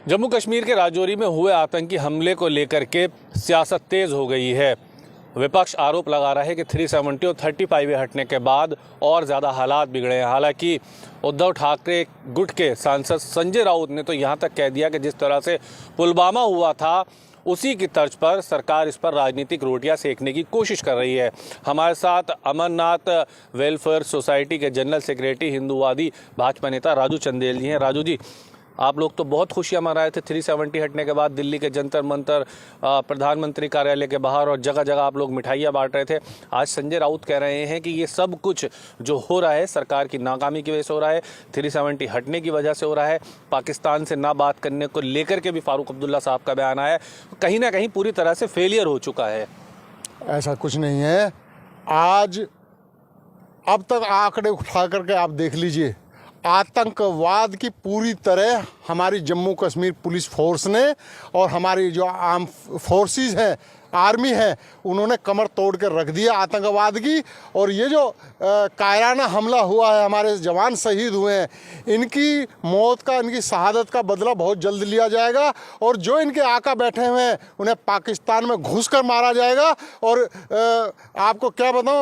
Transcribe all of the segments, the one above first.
जम्मू कश्मीर के राजौरी में हुए आतंकी हमले को लेकर के सियासत तेज हो गई है। विपक्ष आरोप लगा रहा है कि 370 और 35A हटने के बाद और ज़्यादा हालात बिगड़े हैं। हालांकि उद्धव ठाकरे गुट के सांसद संजय राउत ने तो यहाँ तक कह दिया कि जिस तरह से पुलवामा हुआ था उसी की तर्ज पर सरकार इस पर राजनीतिक रोटियां सेकने की कोशिश कर रही है। हमारे साथ अमरनाथ वेलफेयर सोसाइटी के जनरल सेक्रेटरी हिंदूवादी भाजपा नेता राजू चंदेल जी हैं। राजू जी, आप लोग तो बहुत खुशियां मनाए थे 370 हटने के बाद। दिल्ली के जंतर मंतर, प्रधानमंत्री कार्यालय के बाहर और जगह जगह आप लोग मिठाइयां बांट रहे थे। आज संजय राउत कह रहे हैं कि ये सब कुछ जो हो रहा है सरकार की नाकामी की वजह से हो रहा है, 370 हटने की वजह से हो रहा है। पाकिस्तान से ना बात करने को लेकर के भी फारूक अब्दुल्ला साहब का बयान आया है। कहीं ना कहीं पूरी तरह से फेलियर हो चुका है। ऐसा कुछ नहीं है। आज अब तक आंकड़े उठा करके आप देख लीजिए, आतंकवाद की पूरी तरह हमारी जम्मू कश्मीर पुलिस फोर्स ने और हमारी जो आर्म फोर्सेस हैं, आर्मी है, उन्होंने कमर तोड़ कर रख दिया आतंकवाद की। और ये जो कायराना हमला हुआ है, हमारे जवान शहीद हुए हैं, इनकी मौत का, इनकी शहादत का बदला बहुत जल्द लिया जाएगा। और जो इनके आका बैठे हुए हैं उन्हें पाकिस्तान में घुस कर मारा जाएगा। और आपको क्या बताऊँ,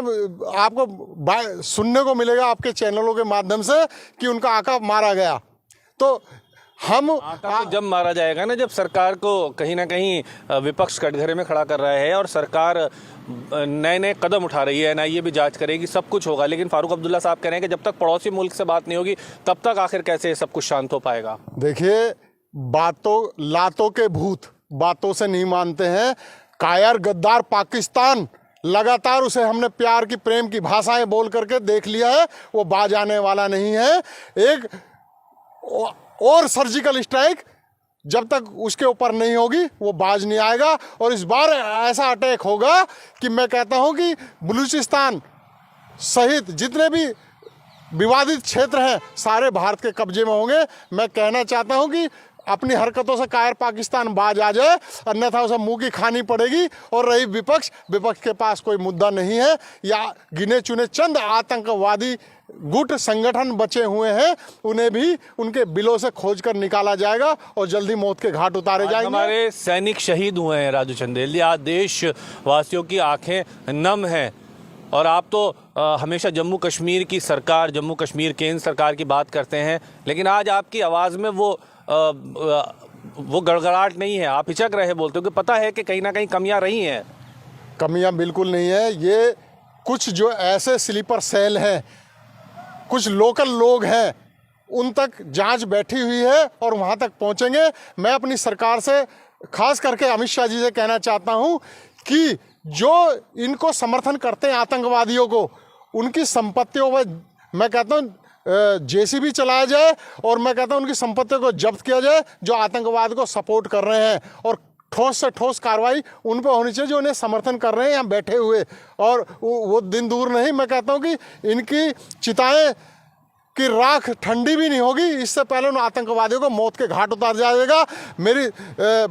आपको सुनने को मिलेगा आपके चैनलों के माध्यम से कि उनका आका मारा गया। तो हम तो जब मारा जाएगा ना, जब सरकार को कहीं ना कहीं विपक्ष कटघरे में खड़ा कर रहा है और सरकार नए नए कदम उठा रही है, NIA भी जांच करेगी, सब कुछ होगा। लेकिन फारूक अब्दुल्ला साहब कह रहे हैं कि जब तक पड़ोसी मुल्क से बात नहीं होगी तब तक आखिर कैसे सब कुछ शांत हो पाएगा। देखिए, लातों के भूत बातों से नहीं मानते हैं। कायर गद्दार पाकिस्तान, लगातार उसे हमने प्यार की, प्रेम की भाषाएं बोल करके देख लिया है, वो बाज आने वाला नहीं है। एक और सर्जिकल स्ट्राइक जब तक उसके ऊपर नहीं होगी वो बाज नहीं आएगा। और इस बार ऐसा अटैक होगा कि मैं कहता हूं कि बलूचिस्तान सहित जितने भी विवादित क्षेत्र हैं सारे भारत के कब्जे में होंगे। मैं कहना चाहता हूं कि अपनी हरकतों से कायर पाकिस्तान बाज आ जाए, अन्यथा उसे मुंह की खानी पड़ेगी। और रही विपक्ष के पास कोई मुद्दा नहीं है, या गिने चुने चंद आतंकवादी गुट संगठन बचे हुए हैं, उन्हें भी उनके बिलों से खोज कर निकाला जाएगा और जल्दी मौत के घाट उतारे जाएंगे। हमारे सैनिक शहीद हुए हैं राजू चंदेल जी, आज देशवासियों की आंखें नम हैं। और आप तो हमेशा जम्मू कश्मीर की सरकार, जम्मू कश्मीर केंद्र सरकार की बात करते हैं, लेकिन आज आपकी आवाज़ में वो गड़गड़ाहट नहीं है। आप हिचक रहे बोलते हो कि पता है कि कहीं ना कहीं कमियां रही हैं। कमियां बिल्कुल नहीं है। ये कुछ जो ऐसे स्लीपर सेल हैं, कुछ लोकल लोग हैं, उन तक जांच बैठी हुई है और वहां तक पहुंचेंगे। मैं अपनी सरकार से, खास करके अमित शाह जी से कहना चाहता हूं कि जो इनको समर्थन करते हैं आतंकवादियों को, उनकी संपत्तियों में मैं कहता हूं JCB चलाया जाए और मैं कहता हूं उनकी संपत्तियों को जब्त किया जाए जो आतंकवाद को सपोर्ट कर रहे हैं। और ठोस से ठोस कार्रवाई उन पर होनी चाहिए जो उन्हें समर्थन कर रहे हैं यहाँ बैठे हुए। और वो दिन दूर नहीं, मैं कहता हूँ कि इनकी चिताएं की राख ठंडी भी नहीं होगी, इससे पहले उन आतंकवादियों को मौत के घाट उतार जाएगा। मेरी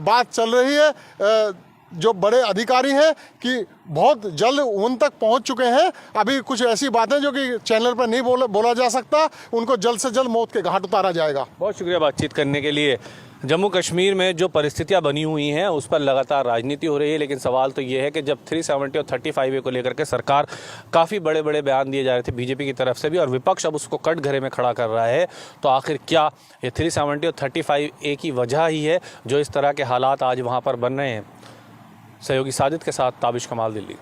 बात चल रही है जो बड़े अधिकारी हैं कि बहुत जल्द उन तक पहुंच चुके हैं। अभी कुछ ऐसी बातें जो कि चैनल पर नहीं बोला जा सकता, उनको जल्द से जल्द मौत के घाट उतारा जाएगा। बहुत शुक्रिया बातचीत करने के लिए। जम्मू कश्मीर में जो परिस्थितियां बनी हुई हैं उस पर लगातार राजनीति हो रही है, लेकिन सवाल तो ये है कि जब 370 और 35A को लेकर के सरकार काफ़ी बड़े बड़े बयान दिए जा रहे थे बीजेपी की तरफ से भी, और विपक्ष अब उसको कटघरे में खड़ा कर रहा है, तो आखिर क्या ये 370 और 35A की वजह ही है जो इस तरह के हालात आज वहाँ पर बन रहे हैं? सहयोगी साजिद के साथ ताबिश कमाल, दिल्ली।